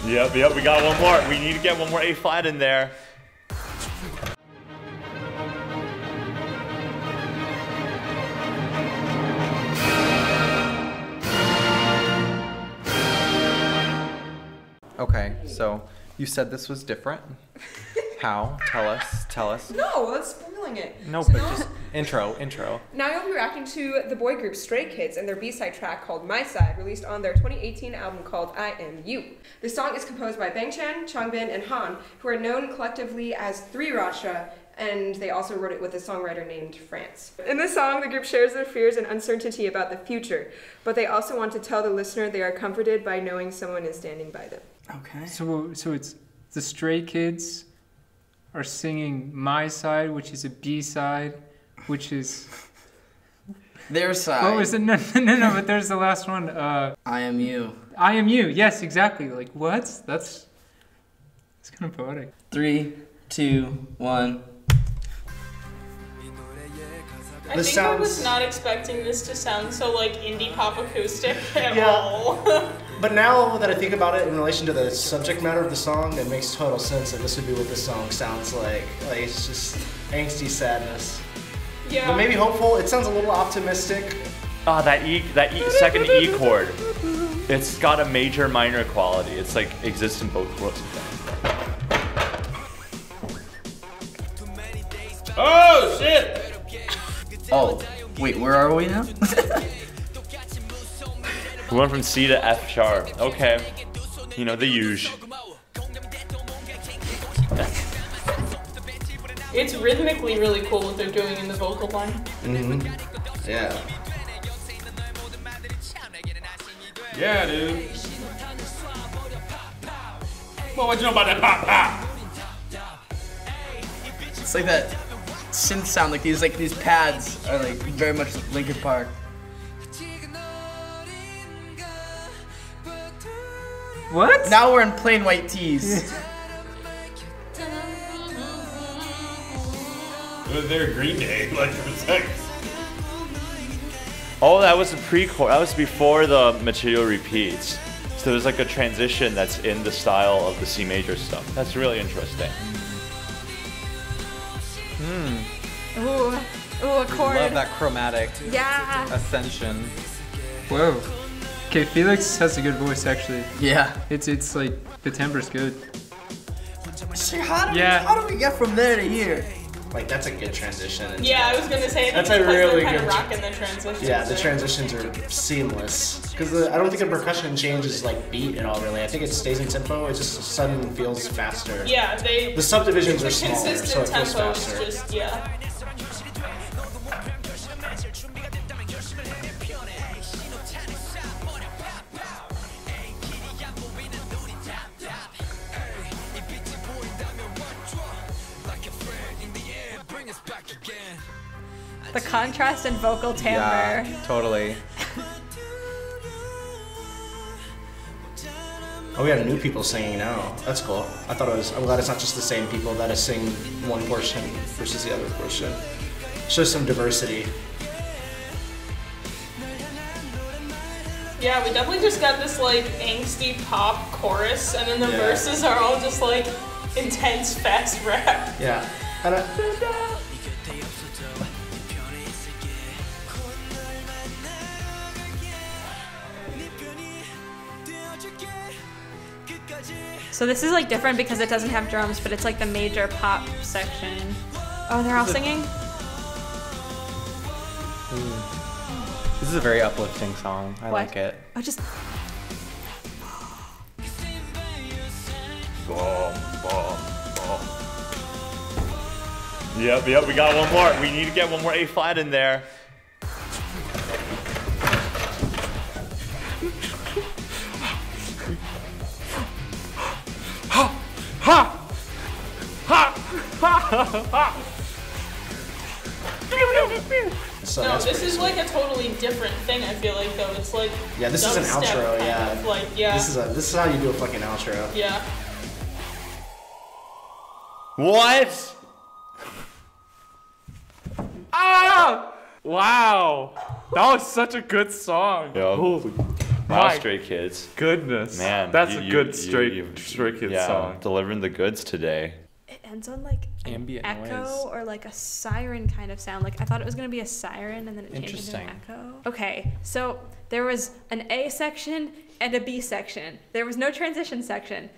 Yep, we got one more. We need to get one more A flat in there. Okay, so you said this was different. How? Tell us. No, that's spoiling it. No, so but now, just intro. Now you'll be reacting to the boy group Stray Kids and their B-side track called My Side, released on their 2018 album called I Am You. The song is composed by Bangchan, Changbin, and Han, who are known collectively as 3 Racha, and they also wrote it with a songwriter named France. In this song, the group shares their fears and uncertainty about the future, but they also want to tell the listener they are comforted by knowing someone is standing by them. Okay. So it's the Stray Kids are singing My Side, which is a B-side, which is their side. What was it? No, but there's the last one. I Am You. I Am You. Yes, exactly. Like, what? That's kind of poetic. 3, 2, 1. I think I was not expecting this to sound so like indie pop acoustic at all. But now that I think about it in relation to the subject matter of the song, it makes total sense that this would be what this song sounds like. Like, it's just angsty sadness. Yeah. But maybe hopeful. It sounds a little optimistic. Ah, that second E chord. It's got a major minor quality. It's like exists in both worlds. Oh shit! Oh, wait, where are we now? We went from C to F sharp. Okay. You know, the usual. It's rhythmically really cool what they're doing in the vocal line. Mm-hmm. Yeah. Yeah, dude. Well, what you know about that pop pop? It's like that synth sound, like these pads are like very much Linkin Park. What? Now we're in plain white tees. They're Green Day, like for seconds. Oh, that was the pre-chorus. That was before the material repeats. So there's like a transition that's in the style of the C major stuff. That's really interesting. Ooh, a chord. Love that chromatic ascension. Whoa. Okay, Felix has a good voice actually. Yeah. It's like the timbra's good. So how do we get from there to here? Like, that's a good transition. Yeah, I was gonna say that's a really kind good. of rocking the transitions. Yeah, the transitions are seamless. Because I don't think the percussion changes like beat at all. Really, I think it stays in tempo. It just suddenly feels faster. Yeah, the subdivisions are smaller, so it feels tempo faster. is just The contrast in vocal timbre. Yeah, totally. Oh, we got new people singing now. That's cool. I'm glad it's not just the same people that sing one portion versus the other portion. Shows some diversity. Yeah, we definitely just got this like angsty pop chorus, and then the verses are all just like intense fast rap. Yeah. So this is like different because it doesn't have drums, but it's like the major pop section. Oh, they're all singing? This is a very uplifting song. I like it. Oh, just... Boom, boom, boom. Yep, we got one more. We need to get one more A flat in there. No, this is like a totally different thing. I feel like though it's like this is an outro. This is how you do a fucking outro. Yeah. What? Ah! Wow, that was such a good song. Yeah. Wow, My Stray Kids. Goodness. Man, that's a good Stray Kids yeah, song. Delivering the goods today. It ends on like an Ambient echo noise. or like a siren kind of sound. Like I thought it was gonna be a siren and then it changed into an echo. Okay, so there was an A section and a B section. There was no transition section.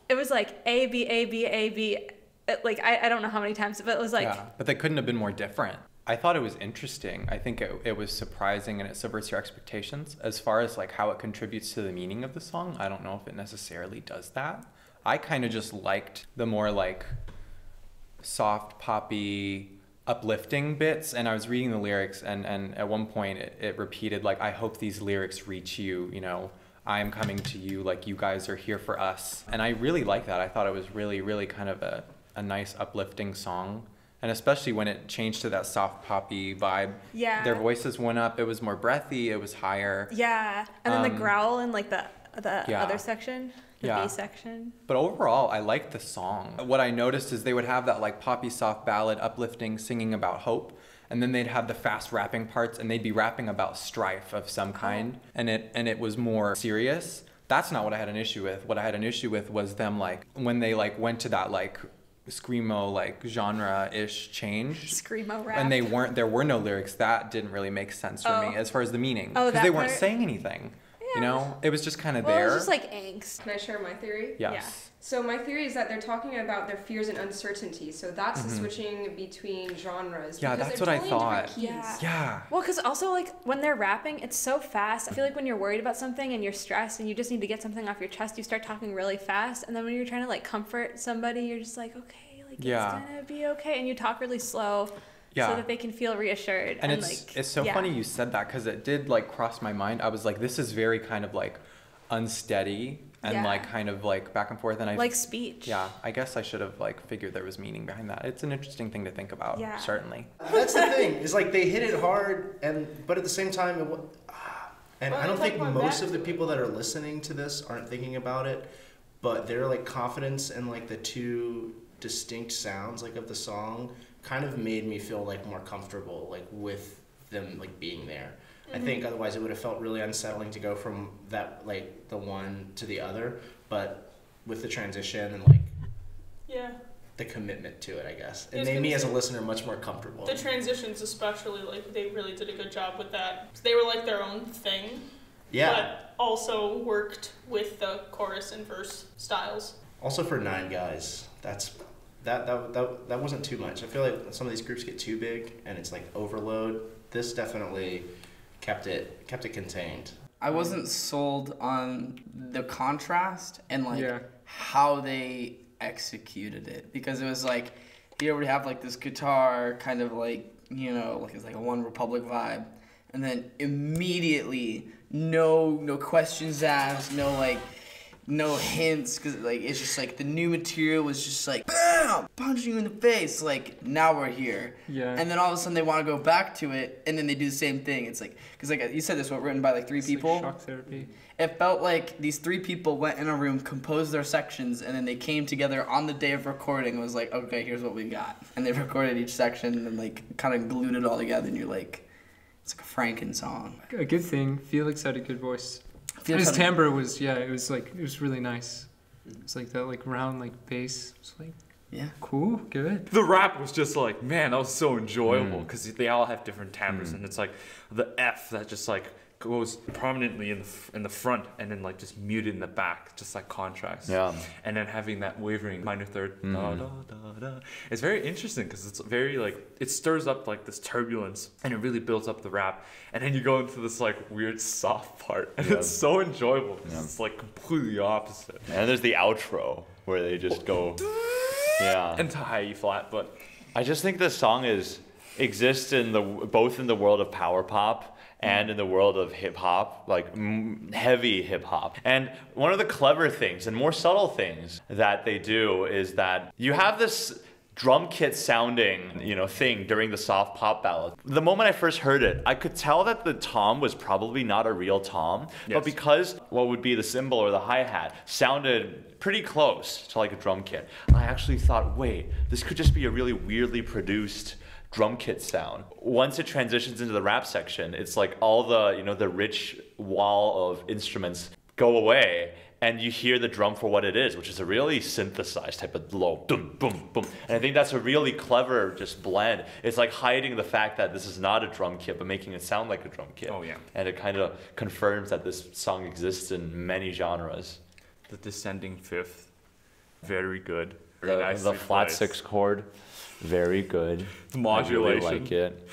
It was like A B A B A B. Like I don't know how many times, but it was like. Yeah, but they couldn't have been more different. I thought it was interesting. I think it was surprising and it subverts your expectations. As far as like how it contributes to the meaning of the song, I don't know if it necessarily does that. I kind of just liked the more like soft, poppy, uplifting bits. And I was reading the lyrics and at one point it repeated like, I hope these lyrics reach you, you know, I am coming to you, like you guys are here for us. And I really like that. I thought it was really, really kind of a nice uplifting song. And especially when it changed to that soft poppy vibe. Yeah. Their voices went up. It was more breathy. It was higher. Yeah. And then the growl in like the yeah. other section, the Yeah. B section. But overall, I liked the song. What I noticed is they would have that like poppy soft ballad, uplifting, singing about hope. And then they'd have the fast rapping parts and they'd be rapping about strife of some kind. And it was more serious. That's not what I had an issue with. What I had an issue with was them like, when they like went to that like screamo like genre-ish change. Screamo rap. And there were no lyrics. That didn't really make sense for me as far as the meaning. Oh, because they weren't part? saying anything. Yeah. You know? It was just kind of Well, there. it was just like angst. Can I share my theory? Yes. Yeah. So my theory is that they're talking about their fears and uncertainty. So that's the switching between genres. Yeah, because that's they're what I totally different thought. keys. Yeah. Yeah. Well, because also like when they're rapping, it's so fast. I feel like when you're worried about something and you're stressed and you just need to get something off your chest, you start talking really fast. And then when you're trying to like comfort somebody, you're just like, okay, like Yeah. it's gonna be okay. And you talk really slow Yeah. so that they can feel reassured. And like, it's so yeah. funny you said that because it did like cross my mind. I was like, this is very kind of like unsteady and Yeah. like kind of like back and forth. And I like speech. yeah, I guess I should have like figured there was meaning behind that. It's an interesting thing to think about. Yeah. Certainly. That's the thing. Is like they hit it hard, but at the same time, and Well, I don't it's think like most back of the to- people that are listening to this aren't thinking about it, but their like confidence in like the two distinct sounds like of the song kind of made me feel like more comfortable like with them like being there. I think otherwise it would have felt really unsettling to go from that like the one to the other, but with the transition and like Yeah. the commitment to it, I guess. I It was made gonna me as a say- listener much more comfortable. The transitions especially, like, they really did a good job with that. They were like their own thing. Yeah. But also worked with the chorus and verse styles. Also for 9 guys, that wasn't too much. I feel like some of these groups get too big and it's like overload. This definitely kept it contained. I wasn't sold on the contrast and like Yeah. how they executed it, because it was like here we have like this guitar kind of like, you know, like it's like a One Republic vibe, and then immediately no questions asked, no hints, because like it's just like the new material was just like bam, punching you in the face, like now we're here. Yeah. And then all of a sudden they want to go back to it, and then they do the same thing. It's like, because like you said, this was written by like 3 It's people. like shock therapy. It felt like these 3 people went in a room, composed their sections, and then they came together on the day of recording and was like, okay, here's what we got. And they recorded each section and like kind of glued it all together, and you're like, it's like a Franken song. A good thing, Felix had a good voice. Felix His had a- timbre was, yeah, it was really nice. It's like that like round like bass. It's like Yeah. cool, good. The rap was just like, man, that was so enjoyable because they all have different timbres, and it's like the F that just like goes prominently in the front and then like just muted in the back, just like contrast. Yeah. And then having that wavering minor third. Da, da, da, da. It's very interesting because it's very like, it stirs up like this turbulence and it really builds up the rap. And then you go into this like weird soft part and it's so enjoyable because it's like completely opposite. And there's the outro where they just go, yeah. Into high E flat, but I just think this song exists in both in the world of power pop and in the world of hip hop, like heavy hip hop. And one of the clever things and more subtle things that they do is that you have this drum kit sounding, thing during the soft pop ballad. The moment I first heard it, I could tell that the tom was probably not a real tom, but because what would be the cymbal or the hi-hat sounded pretty close to like a drum kit, I actually thought, wait, this could just be a really weirdly produced drum kit sound. Once it transitions into the rap section, it's like all the, you know, the rich wall of instruments go away, and you hear the drum for what it is, which is a really synthesized type of low boom, boom, boom. And I think that's a really clever just blend. It's like hiding the fact that this is not a drum kit, but making it sound like a drum kit. Oh yeah. And it kind of confirms that this song exists in many genres. The descending fifth, very good. The flat 6 chord, very good. The modulation. I really like it.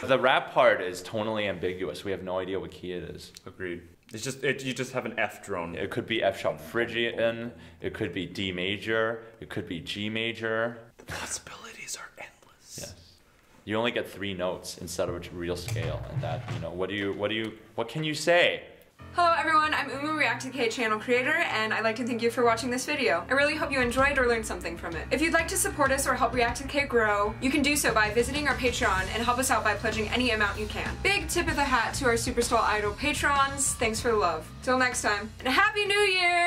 The rap part is tonally ambiguous. We have no idea what key it is. Agreed. It's just you just have an F drone. It could be F sharp Phrygian. It could be D major. It could be G major. The possibilities are endless. Yes. You only get 3 notes instead of a real scale, and that, you know, what can you say? Hello everyone, I'm ReacttotheK channel creator, and I'd like to thank you for watching this video. I really hope you enjoyed or learned something from it. If you'd like to support us or help ReacttotheK grow, you can do so by visiting our Patreon and help us out by pledging any amount you can. Big tip of the hat to our Superstar Idol patrons. Thanks for the love. Till next time, and Happy New Year!